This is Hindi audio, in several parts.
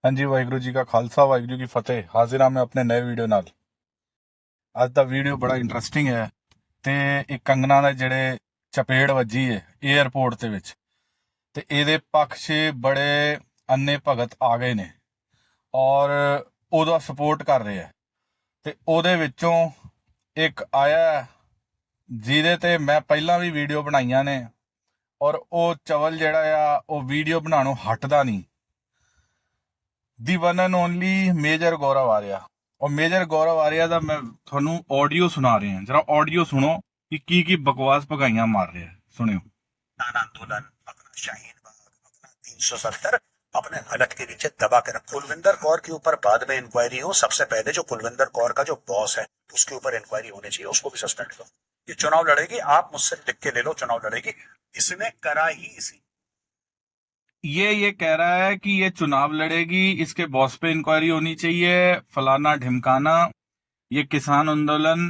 हाँ जी, वाहिगुरू जी का खालसा वाहिगुरू जी की फतेह। हाजिर हाँ मैं अपने नए वीडियो नाल। ਅੱਜ ਦਾ ਵੀਡੀਓ ਬੜਾ ਇੰਟਰਸਟਿੰਗ ਹੈ ਤੇ ਇਹ ਕੰਗਨਾ ਦੇ ਜਿਹੜੇ ਚਪੇੜ ਵੱਜੀ ਹੈ 에ਅਰਪੋਰਟ ਦੇ ਵਿੱਚ ਤੇ ਇਹਦੇ ਪੱਖ 'ਚ ਬੜੇ ਅੰਨੇ ਭਗਤ ਆ ਗਏ ਨੇ ਔਰ ਉਹਦਾ ਸਪੋਰਟ ਕਰ ਰਹੇ ਆ ਤੇ ਉਹਦੇ ਵਿੱਚੋਂ ਇੱਕ ਆਇਆ ਜਿਹਦੇ ਤੇ ਮੈਂ ਪਹਿਲਾਂ ਵੀ ਵੀਡੀਓ ਬਣਾਈਆਂ ਨੇ ਔਰ ਉਹ ਚਵਲ ਜਿਹੜਾ ਆ ਉਹ ਵੀਡੀਓ ਬਣਾਉਣੋਂ ਹਟਦਾ ਨਹੀਂ। ਦੀ ਵਨ ਐਂਡ ਓਨਲੀ ਮੇਜਰ गौरव आर्या। और मेजर गौरव आर्या ਦਾ ਮੈਂ ਤੁਹਾਨੂੰ ਆਡੀਓ ਸੁਣਾ ਰਿਹਾ। जरा ऑडियो सुनो कि की बकवास पकाइयां मार रहे हैं। सुनियो। किसान आंदोलन, अपना शाहीन बाग, अपना 370 अपने हलक के नीचे दबा के रखो। कुलविंदर कौर के ऊपर बाद में इंक्वायरी हो, सबसे पहले जो कुलविंदर कौर का जो बॉस है उसके ऊपर इंक्वायरी होनी चाहिए, उसको भी सस्पेंड करो। ये चुनाव लड़ेगी, आप मुझसे लिख के ले लो, चुनाव लड़ेगी। इसने करा ही इसी ये कह रहा है कि ये चुनाव लड़ेगी, इसके बॉस पे इंक्वायरी होनी चाहिए, फलाना ढिमकाना। ये किसान आंदोलन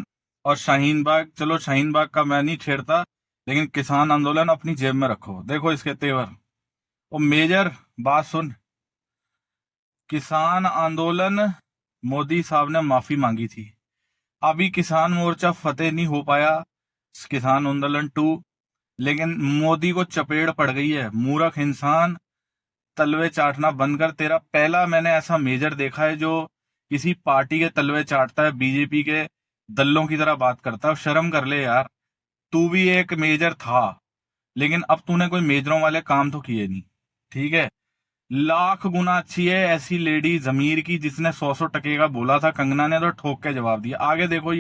और शाहीन बाग, चलो शाहीन बाग का मैं नहीं छेड़ता, लेकिन किसान आंदोलन अपनी जेब में रखो। देखो इसके तेवर। और मेजर बात सुन, किसान आंदोलन मोदी साहब ने माफी मांगी थी, अभी किसान मोर्चा फतेह नहीं हो पाया, किसान आंदोलन 2, लेकिन मोदी को चपेड़ पड़ गई है। मूर्ख इंसान, तलवे चाटना बंद कर। तेरा पहला मैंने ऐसा मेजर देखा है जो किसी पार्टी के तलवे चाटता है, बीजेपी के दल्लों की तरह बात करता है। शर्म कर ले यार, तू भी एक मेजर था, लेकिन अब तूने कोई मेजरों वाले काम तो किए नहीं। ठीक है, लाख गुना अच्छी है ऐसी लेडी जमीर की जिसने 100 टके का बोला था। कंगना ने तो ठोक के जवाब दिया। आगे देखो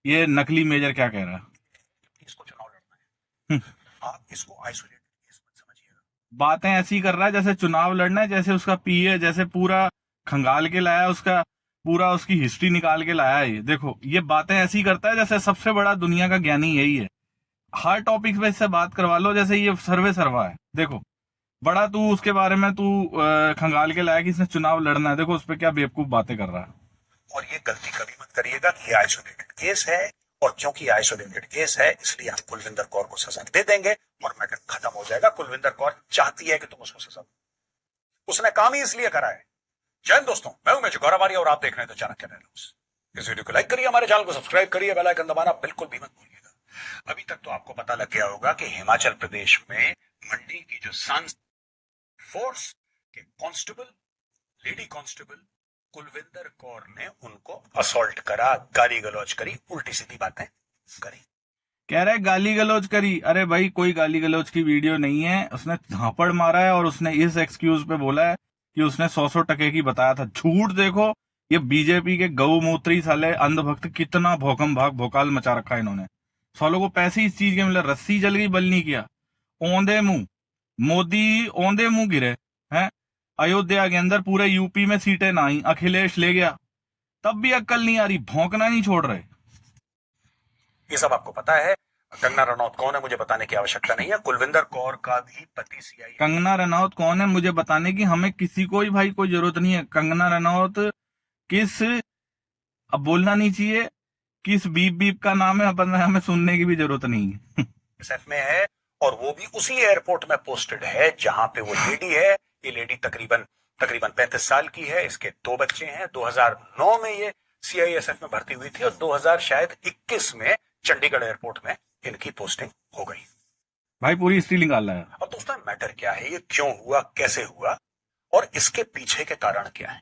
ये नकली मेजर क्या कह रहा है। इसको चुनाव लड़ना है, आप इसको आइसोलेटेड केस मत समझिएगा। बातें ऐसी कर रहा है जैसे चुनाव लड़ना है, जैसे उसका पीए, जैसे पूरा खंगाल के लाया, उसका पूरा उसकी हिस्ट्री निकाल के लाया है। ये देखो, ये बातें ऐसी करता है जैसे सबसे बड़ा दुनिया का ज्ञानी यही है। हर टॉपिक पे इससे बात करवा लो जैसे ये सर्वे सर्वा है। देखो, बड़ा तू उसके बारे में तू खंगाल के लाया कि इसने चुनाव लड़ना है। देखो उस पर क्या बेवकूफ बातें कर रहा है। और ये गलती कभी मत करिएगा कि ये आइसोलेटेड केस है, और क्योंकि आइसोलेटेड केस है इसलिए हम कुलविंदर कौर को सजा दे देंगे और मैटर खत्म हो जाएगा। कुलविंदर कौर चाहती है कि तुम उसको सजा दो, उसने काम ही इसलिए करा है। जय हिंद दोस्तों, मैं हूं गौरव आर्या और आप देख रहे हैं द चाणक्य डायलॉग्स। इस वीडियो को लाइक करिए, हमारे चैनल को सब्सक्राइब करिए, बेल आइकन दबाना बिल्कुल भी मत भूलिएगा। अभी तक तो आपको पता लग गया होगा कि हिमाचल प्रदेश में मंडी की जो सांस फोर्स के constable, lady constable Kulvinder Kaur ने उनको असॉल्ट करा, गाली गलौज करी, उल्टी सीधी बातें करी। कह रहे गाली गलौज करी। अरे भाई, कोई गाली गलौज की वीडियो नहीं है। उसने झापड़ मारा है और उसने इस एक्सक्यूज पे बोला है कि उसने 100 टके की बताया था। झूठ। देखो, ये बीजेपी के गौमूत्री साले अंधभक्त कितना भौकम भाग भोकाल मचा रखा है इन्होंने। सालों को पैसे इस चीज के मिले, रस्सी जल गई, बल नहीं किया। औंधे मुंह मोदी, औंधे मुंह गिरे हैं। अयोध्या के अंदर पूरे यूपी में सीटें ना आई, अखिलेश ले गया, तब भी अक्ल नहीं आ रही, भौंकना नहीं छोड़ रहे। ये सब आपको पता है। कंगना रनौत कौन है मुझे बताने की आवश्यकता नहीं है। कुलविंदर कौर का भी पति सीआई। कंगना रनौत कौन है मुझे बताने की हमें किसी को ही भाई कोई जरूरत नहीं है। कंगना रनौत किस, अब बोलना नहीं चाहिए, किस बीप बीप का नाम है, अपन हमें सुनने की भी जरूरत नहीं है। एसएफ में है और वो भी उसी एयरपोर्ट में पोस्टेड है जहां पे वो लेडी है। ये लेडी तकरीबन 35 साल की है, इसके 2 बच्चे हैं। 2009 में ये सीआईएसएफ में भर्ती हुई थी और 2021 में चंडीगढ़ एयरपोर्ट में इनकी पोस्टिंग हो गई। भाई पूरी हिस्ट्री निकाल रहा है। अब दोस्तों, मैटर क्या है, ये क्यों हुआ, कैसे हुआ और इसके पीछे के कारण क्या है।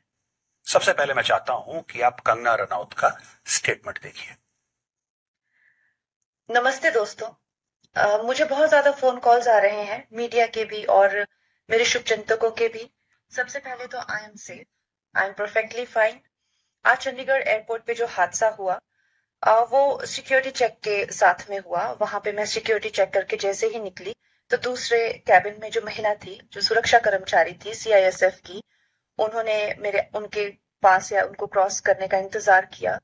सबसे पहले मैं चाहता हूं कि आप कंगना रनौत का स्टेटमेंट देखिए। नमस्ते दोस्तों, मुझे बहुत ज्यादा फोन कॉल्स आ रहे हैं, मीडिया के भी और मेरे शुभचिंतकों के भी। सबसे पहले तो I am safe, I am perfectly fine. आज चंडीगढ़ एयरपोर्ट पे जो हादसा हुआ वो सिक्योरिटी चेक के साथ में हुआ। वहां पे मैं सिक्योरिटी चेक करके जैसे ही निकली तो दूसरे कैबिन में जो महिला थी, जो सुरक्षा कर्मचारी थी सीआईएसएफ की, उन्होंने उनके पास या उनको क्रॉस करने का इंतजार किया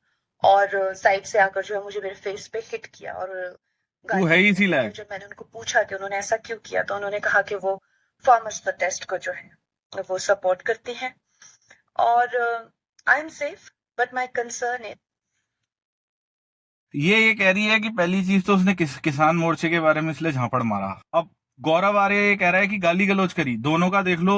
और साइड से आकर जो है मुझे मेरे फेस पे हिट किया। और तू है ही इसी लायक। जब मैंने उनको पूछा कि उन्होंने ऐसा क्यों किया तो उन्होंने कहा कि वो फार्मर्स प्रोटेस्ट को जो है वो सपोर्ट करती हैं और I am safe, but my concern is. ये कह रही है कि पहली चीज तो उसने किसान मोर्चे के बारे में इसलिए झापड़ मारा। अब गौरव आर्य ये कह रहा है कि गाली गलौज करी। दोनों का देख लो,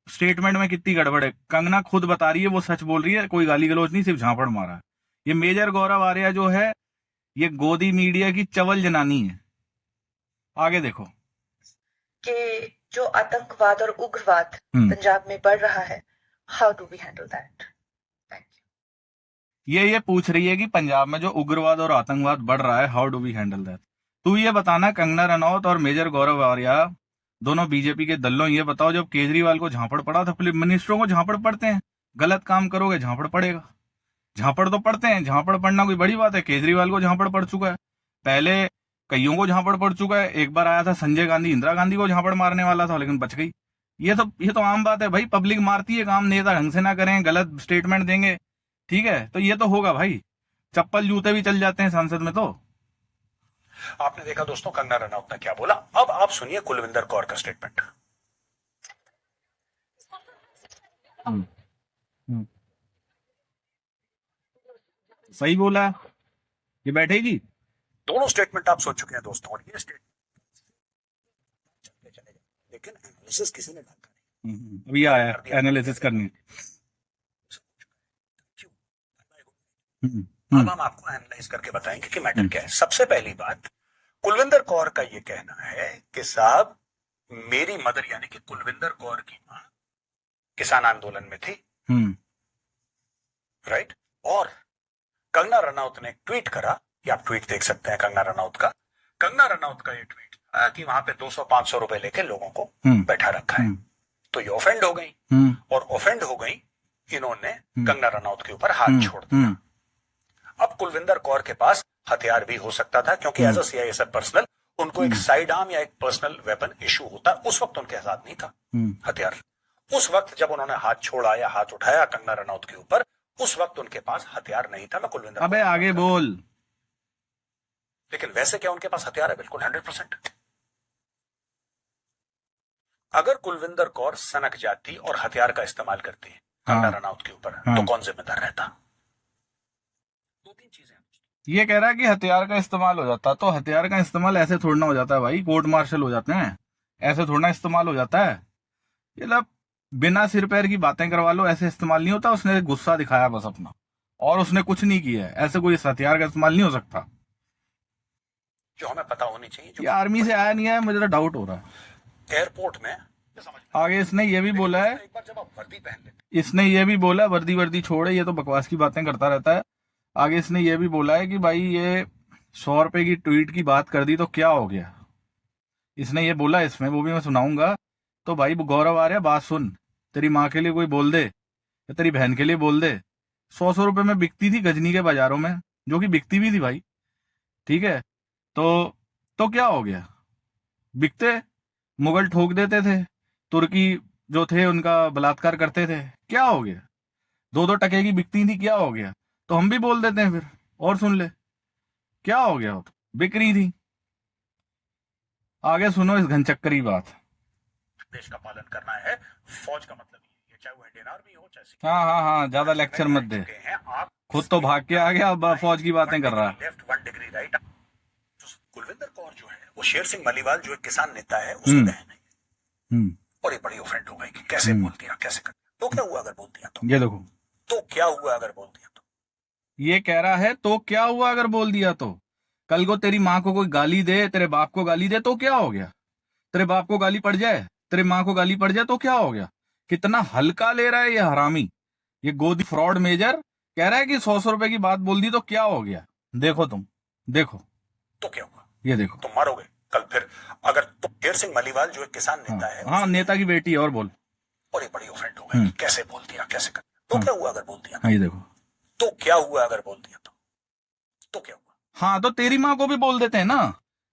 स्टेटमेंट में कितनी गड़बड़ है। कंगना खुद बता रही है, वो सच बोल रही है, कोई गाली गलौज नहीं, सिर्फ झापड़ मारा है। ये मेजर गौरव आर्या जो है, ये गोदी मीडिया की चवल जनानी है। आगे देखो कि जो आतंकवाद और उग्रवाद पंजाब में बढ़ रहा है, how do we handle that? Thank you. ये पूछ रही है कि पंजाब में जो उग्रवाद और आतंकवाद बढ़ रहा है, how do we handle that. तू ये बताना, कंगना रनौत और मेजर गौरव आर्या दोनों बीजेपी के दल्लों, ये बताओ, जब केजरीवाल को झापड़ पड़ा था, मिनिस्टरों को झापड़ पड़ते हैं, गलत काम करोगे झापड़ पड़ेगा। झापड़ तो पड़ते हैं, झापड़ पड़ना कोई बड़ी बात है। केजरीवाल को झापड़ पड़ चुका है, पहले कईयों को झापड़ पड़ चुका है। एक बार आया था संजय गांधी, इंदिरा गांधी को झापड़ मारने वाला था, लेकिन बच गई। ये तो आम बात है भाई, पब्लिक मारती है, काम नेता ढंग से ना करें, गलत स्टेटमेंट देंगे, ठीक है, तो ये तो होगा भाई। चप्पल जूते भी चल जाते हैं संसद में। तो आपने देखा दोस्तों कंगना रनौत ने क्या बोला। अब आप सुनिए कुलविंदर कौर का स्टेटमेंट। सही बोला, ये बैठेगी। दोनों स्टेटमेंट आप सुन चुके हैं दोस्तों, और ये स्टेटमेंट लेकिन एनालिसिस किसी ने ढंग का नहीं। अभी आया एनालिसिस करने। अब हम आपको एनालाइज करके बताएंगे कि मैटर क्या है। सबसे पहली बात, कुलविंदर कौर का ये कहना है कि साहब, मेरी मदर यानी कि कुलविंदर कौर की मां किसान आंदोलन में थी, राइट। और कंगना रनौत ने एक ट्वीट करा, कि आप ट्वीट देख सकते हैं कंगना रनौत का। कंगना रनौत का ये ट्वीट था कि वहां पे 200-500 रुपए लेके लोगों को बैठा रखा है। तो ये ऑफेंड हो गई, और ऑफेंड हो गई, इन्होंने कंगना रनौत के ऊपर हाथ छोड़ दिया। अब कुलविंदर कौर के पास हथियार भी हो सकता था, क्योंकि एज अ सीआईएसएफ पर्सनल उनको एक साइड आर्म या एक पर्सनल वेपन इशू होता। उस वक्त उनके साथ नहीं था हथियार। उस वक्त जब उन्होंने हाथ छोड़ा या हाथ उठाया कंगना रनौत के ऊपर, उस वक्त उनके पास हथियार नहीं था। मैं कुलविंदर, अबे आगे बोल। लेकिन वैसे क्या उनके पास हथियार है? बिल्कुल 100%। अगर कुलविंदर कौर सनक जाती और हथियार का इस्तेमाल करती है कंगना रनौत के ऊपर, तो कौन जिम्मेदार रहता? दो तीन चीजें। ये कह रहा है कि हथियार का इस्तेमाल हो जाता, तो हथियार का इस्तेमाल ऐसे थोड़ा ना हो जाता है भाई, कोर्ट मार्शल हो जाते हैं, ऐसे थोड़ा इस्तेमाल हो जाता है। ये लब बिना सिर पैर की बातें करवा लो, ऐसे इस्तेमाल नहीं होता। उसने गुस्सा दिखाया बस अपना, और उसने कुछ नहीं किया है। ऐसे कोई हथियार का इस्तेमाल नहीं हो सकता। जो हमें पता होनी चाहिए। ये आर्मी से आया नहीं है, मुझे तो डाउट हो रहा है। एयरपोर्ट में आगे इसने ये भी बोला है, एक बार जब आप वर्दी पहन लेते, इसने ये भी बोला, वर्दी छोड़े, ये तो बकवास की बातें करता रहता है। आगे इसने ये भी बोला है कि भाई ये 100 रुपए की ट्वीट की बात कर दी तो क्या हो गया। इसने ये बोला इसमें, वो भी मैं सुनाऊंगा। तो भाई गौरव आर्या, बात सुन, तेरी माँ के लिए कोई बोल दे या तेरी बहन के लिए बोल दे, 100 रुपए में बिकती थी गजनी के बाजारों में, जो कि बिकती भी थी भाई, ठीक है। तो क्या हो गया? बिकते, मुगल ठोक देते थे, तुर्की जो थे उनका बलात्कार करते थे, क्या हो गया? 2-2 टके की बिकती थी, क्या हो गया? तो हम भी बोल देते हैं फिर, और सुन ले, क्या हो गया? तो बिक रही थी। आगे सुनो इस घनचक्करी बात। देश का पालन करना है, फौज का मतलब ये, चाहे वो इंडियन आर्मी हो, चाहे हाँ, ज्यादा लेक्चर मत दे, आप खुद तो भाग के आ गया, अब फौज की बातें कर रहा है। Left 1 degree right. Kulvinder Kaur जो है वो शेर सिंह मलीवाल जो एक किसान नेता है, उसकी बहन है। और ये बड़ी ऑफेंड हो गई कि कैसे बोल दिया, कैसे कर। तो क्या हुआ अगर बोल दिया तो? ये देखो, तो क्या हुआ अगर बोल दिया तो? ये कह रहा है तो क्या हुआ अगर बोल दिया तो? कल को तेरी माँ को कोई गाली दे, तेरे बाप को गाली दे, तो क्या हो गया? तेरे बाप को गाली पड़ जाए, तेरे माँ को गाली पड़ जाए, तो क्या हो गया? कितना हल्का ले रहा है ये हरामी, ये गोदी फ्रॉड मेजर। कह रहा है कि 100 रुपए की बात बोल दी तो क्या हो गया? देखो तुम, देखो तो क्या हुआ, ये देखो। तुम मारोगे कल फिर अगर तो शेर सिंह मलीवाल जो एक किसान नेता है, हाँ, नेता की बेटी है, और बोल। और ये बड़ी ऑफेंड हो गई, कैसे बोल दिया, कैसे कर। तो क्या हुआ अगर बोल दिया? हाँ, ये देखो, तो क्या हुआ अगर बोल दिया तो क्या हुआ? हाँ, तो तेरी माँ को भी बोल देते हैं ना,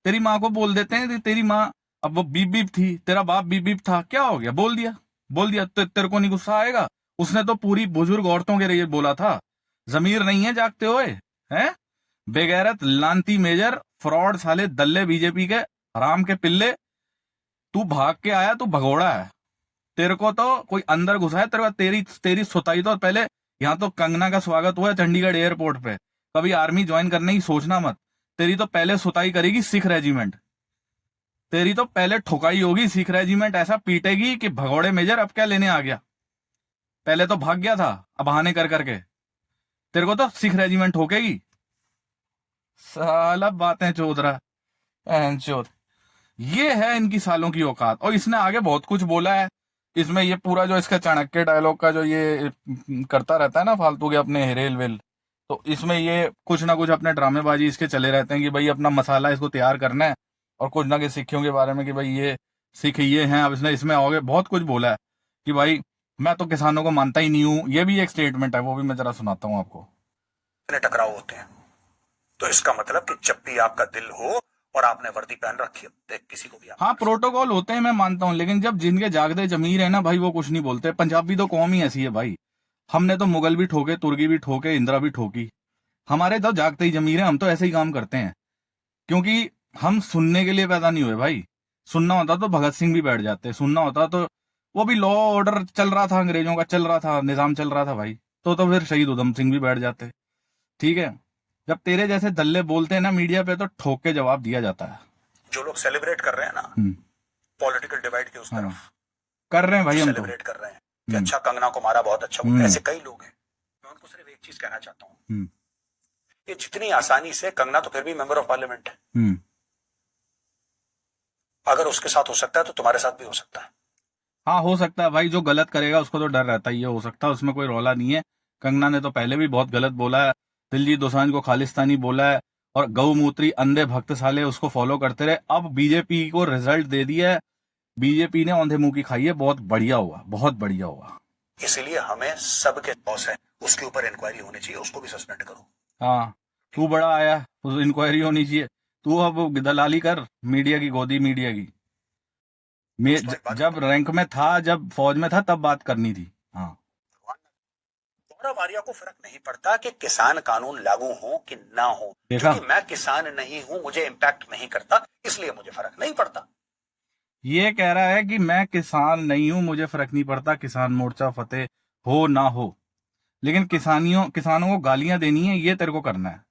तेरी माँ को बोल देते हैं, तेरी माँ अब वो बीप बीप थी, तेरा बाप बीप बीप था, क्या हो गया? बोल दिया तो तेरे को नहीं गुस्सा आएगा? उसने तो पूरी बुजुर्ग औरतों के लिए बोला था। जमीर नहीं है जागते हुए, हैं? बेगैरत लांती मेजर, फ्रॉड साले दल्ले बीजेपी के हराम के पिल्ले। तू भाग के आया, तू भगोड़ा है। तेरे को तो कोई अंदर घुसा है, तेरी सुताई तो पहले। यहाँ तो कंगना का स्वागत हुआ है चंडीगढ़ एयरपोर्ट पे, कभी आर्मी ज्वाइन करने की सोचना मत। तेरी तो पहले सुताई करेगी सिख रेजिमेंट, तेरी तो पहले ठुकाई होगी, सिख रेजिमेंट ऐसा पीटेगी कि भगोड़े मेजर अब क्या लेने आ गया। पहले तो भाग गया था, अब बहाने कर करके तेरे को तो सिख रेजिमेंट ठोकेगी। साला बातें चोद रहा चोद। ये है इनकी सालों की औकात। और इसने आगे बहुत कुछ बोला है इसमें, ये पूरा जो इसका चाणक्य डायलॉग का जो ये करता रहता है ना फालतू के अपने हेरेल वेल, तो इसमें ये कुछ ना कुछ अपने ड्रामेबाजी इसके चले रहते हैं कि भाई अपना मसाला इसको तैयार करना है, और कुछ ना कुछ सिखों के बारे में कि भाई ये सिख ये हैं। अब इसने इसमें आगे बहुत कुछ बोला है कि भाई मैं तो किसानों को मानता ही नहीं हूं। ये भी एक स्टेटमेंट है, वो भी मैं जरा सुनाता हूं आपको। टकराव होते हैं, तो इसका मतलब कि जब भी आपका दिल हो और आपने वर्दी पहन रखी हो तो किसी को भी आप हाँ प्रोटोकॉल होते हैं, मैं मानता हूँ, लेकिन जब जिनके जागदे जमीर है ना भाई, वो कुछ नहीं बोलते। पंजाबी तो कौम ही ऐसी है भाई। हमने तो मुगल भी ठोके, तुर्की भी ठोके, इंदिरा भी ठोकी। हमारे तो जागते ही जमीर है, हम तो ऐसे ही काम करते हैं, क्योंकि हम सुनने के लिए पैदा नहीं हुए भाई। सुनना होता तो भगत सिंह भी बैठ जाते, सुनना होता तो वो भी लॉ ऑर्डर चल रहा था, अंग्रेजों का चल रहा था, निजाम चल रहा था भाई, तो फिर शहीद उधम सिंह भी बैठ जाते। ठीक है, जब तेरे जैसे दल्ले बोलते हैं ना मीडिया पे, तो ठोक के जवाब दिया जाता है। जो लोग सेलिब्रेट कर रहे हैं ना पॉलिटिकल डिवाइड के उस तरफ कर रहे हैं भाई, हम तो सेलिब्रेट कर रहे हैं कि अच्छा कंगना को मारा, बहुत अच्छा। ऐसे कई लोग हैं। मैं उनको सिर्फ एक चीज कहना चाहता हूँ, ये जितनी आसानी से, कंगना तो फिर भी मेंबर ऑफ पार्लियामेंट है, अगर उसके साथ हो सकता है तो तुम्हारे साथ भी हो सकता है। हाँ हो सकता है भाई, जो गलत करेगा उसको तो डर रहता ही है, हो सकता है, उसमें कोई रौला नहीं है। कंगना ने तो पहले भी बहुत गलत बोला है, दिलजीत दोसांझ को खालिस्तानी बोला है, और गौमूत्री अंधे भक्त साले उसको फॉलो करते रहे। अब बीजेपी को रिजल्ट दे दिया है, बीजेपी ने औंधे मुंह की खाई है, बहुत बढ़िया हुआ, बहुत बढ़िया हुआ। इसीलिए हमें सबके बॉस है, उसके ऊपर इंक्वायरी होनी चाहिए, उसको भी सस्पेंड करो। हाँ तू बड़ा आया, उस इंक्वायरी होनी चाहिए। तू अब दलाली कर मीडिया की, गोदी मीडिया की। जब रैंक में था, जब फौज में था, तब बात करनी थी। हाँ, गौरव आर्या को फर्क नहीं पड़ता कि किसान कानून लागू हो कि ना हो, क्योंकि मैं किसान नहीं हूं, मुझे इम्पैक्ट नहीं करता, इसलिए मुझे फर्क नहीं पड़ता। ये कह रहा है कि मैं किसान नहीं हूं, मुझे फर्क नहीं पड़ता किसान मोर्चा फतेह हो ना हो, लेकिन किसानों को गालियां देनी है, ये तेरे को करना है।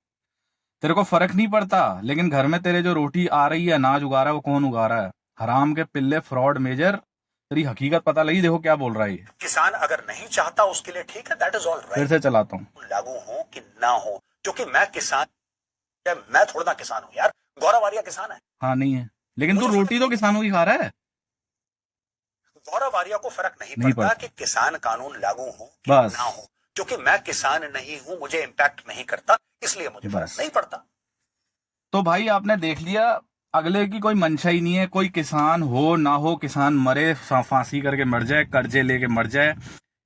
तेरे को फर्क नहीं पड़ता, लेकिन घर में तेरे जो रोटी आ रही है, अनाज उगा रहा है, वो कौन उगा रहा है? हराम के पिल्ले, फ्रॉड मेजर, तेरी हकीकत पता लगी? देखो क्या बोल रहा है ये। किसान अगर नहीं चाहता उसके लिए ठीक है, दैट इज ऑल राइट। फिर से चलाता हूँ, लागू हो कि ना हो, क्योंकि मैं किसान, मैं थोड़ा ना किसान हूं यार, गौरव आर्या किसान है। हाँ नहीं है, लेकिन तू रोटी तो किसानों की खा रहा है। गौरव आर्या को फर्क नहीं पड़ता कि किसान कानून लागू हो कि ना हो, क्योंकि मैं किसान नहीं हूं, मुझे इम्पैक्ट नहीं करता, इसलिए मुझे फर्क नहीं पड़ता। तो भाई आपने देख लिया, अगले की कोई मंशा ही नहीं है, कोई किसान हो ना हो, किसान मरे, फांसी करके मर जाए, कर्जे लेके मर जाए।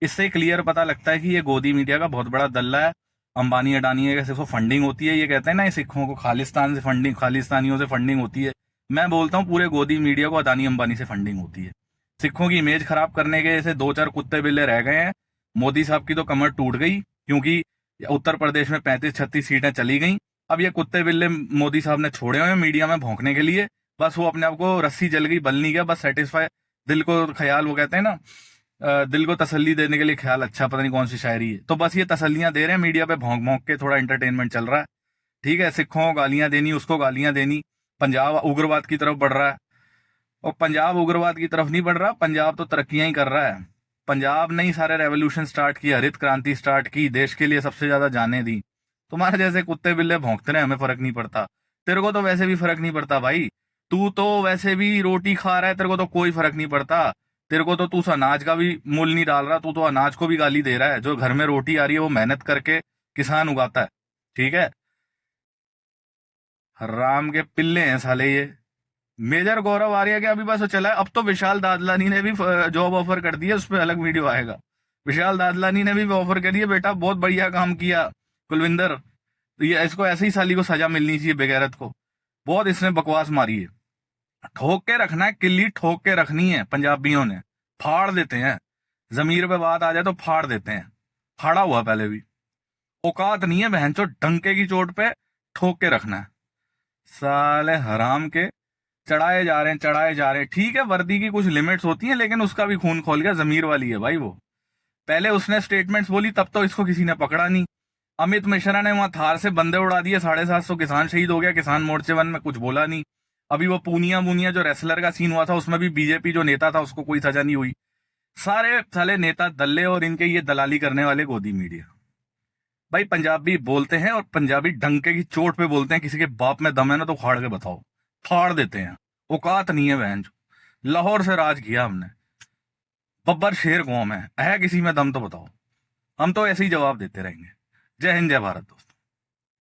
इससे क्लियर पता लगता है कि ये गोदी मीडिया का बहुत बड़ा दल्ला है। अंबानी अडानी है, सिर्फ फंडिंग होती है। ये कहते हैं ना, सिखों को खालिस्तान से फंडिंग, खालिस्तानियों से फंडिंग होती है। मैं बोलता हूँ पूरे गोदी मीडिया को अडानी अंबानी से फंडिंग होती है। सिखों की इमेज खराब करने के ऐसे 2-4 कुत्ते बिल्ले रह गए हैं। मोदी साहब की तो कमर टूट गई, क्योंकि उत्तर प्रदेश में 35-36 सीटें चली गई। अब ये कुत्ते बिल्ले मोदी साहब ने छोड़े हुए हैं मीडिया में भौंकने के लिए। बस वो अपने आप को रस्सी जल गई, बल नहीं गया, बस सेटिस्फाई, दिल को ख्याल, वो कहते हैं ना, दिल को तसल्ली देने के लिए ख्याल, अच्छा पता नहीं कौन सी शायरी है, तो बस ये तसल्लियां दे रहे हैं मीडिया पे भौंक भौंक के, थोड़ा एंटरटेनमेंट चल रहा है। ठीक है, सिखों को गालियां देनी, उसको गालियां देनी। पंजाब उग्रवाद की तरफ बढ़ रहा है, और पंजाब उग्रवाद की तरफ नहीं बढ़ रहा, पंजाब तो तरक्कियां ही कर रहा है। पंजाब ने ही सारे रेवोल्यूशन स्टार्ट की, हरित क्रांति स्टार्ट की, देश के लिए सबसे ज्यादा जाने दी। तुम्हारे जैसे कुत्ते बिल्ले भौंकते रहे, हमें फर्क नहीं पड़ता। तेरे को तो वैसे भी फर्क नहीं पड़ता भाई, तू तो वैसे भी रोटी खा रहा है, तेरे को तो कोई फर्क नहीं पड़ता। तेरे को तो, तू अनाज का भी मूल नहीं डाल रहा, तू तो अनाज को भी गाली दे रहा है। जो घर में रोटी आ रही है वो मेहनत करके किसान उगाता है। ठीक है, राम के पिल्ले हैं साले ये। मेजर गौरव आर्या के अभी बस चला है, अब तो विशाल दादलानी ने भी जॉब ऑफर कर दी है, उस पर अलग वीडियो आएगा। विशाल दादलानी ने भी ऑफर करी है, बेटा बहुत बढ़िया काम किया कुलविंदर, तो ये इसको ऐसे ही साली को सजा मिलनी चाहिए, बेगैरत को। बहुत इसने बकवास मारी है। ठोक के रखना है, किल्ली ठोक के रखनी है। पंजाबियों ने फाड़ देते हैं, जमीर पे बात आ जाए तो फाड़ देते हैं, फाड़ा हुआ पहले भी। औकात नहीं है बहनचो, डंके की चोट पे ठोक के रखना है। साले हराम के चढ़ाए जा रहे हैं, चढ़ाए जा रहे हैं। ठीक है, वर्दी की कुछ लिमिट्स होती हैं, लेकिन उसका भी खून खोल गया, जमीर वाली है भाई वो। पहले उसने स्टेटमेंट्स बोली, तब तो इसको किसी ने पकड़ा नहीं। अमित मिश्रा ने वहां थार से बंदे उड़ा दिए, 750 किसान शहीद हो गया, किसान मोर्चे 1 में कुछ बोला नहीं। अभी वो पूनिया मुनिया जो रेसलर का सीन हुआ था उसमें भी बीजेपी जो नेता था उसको कोई सजा नहीं हुई। सारे साले नेता दल्ले और इनके ये दलाली करने वाले गोदी मीडिया। भाई पंजाबी बोलते हैं और पंजाबी डंके की चोट पे बोलते हैं, किसी के बाप में दम है ना तो उखाड़ के बताओ, फाड़ देते हैं। औकात नहीं है बहन। लाहौर से राज किया हमने, बब्बर शेर कौम है किसी में दम तो बताओ। हम तो ऐसे ही जवाब देते रहेंगे। जय हिंद जय भारत।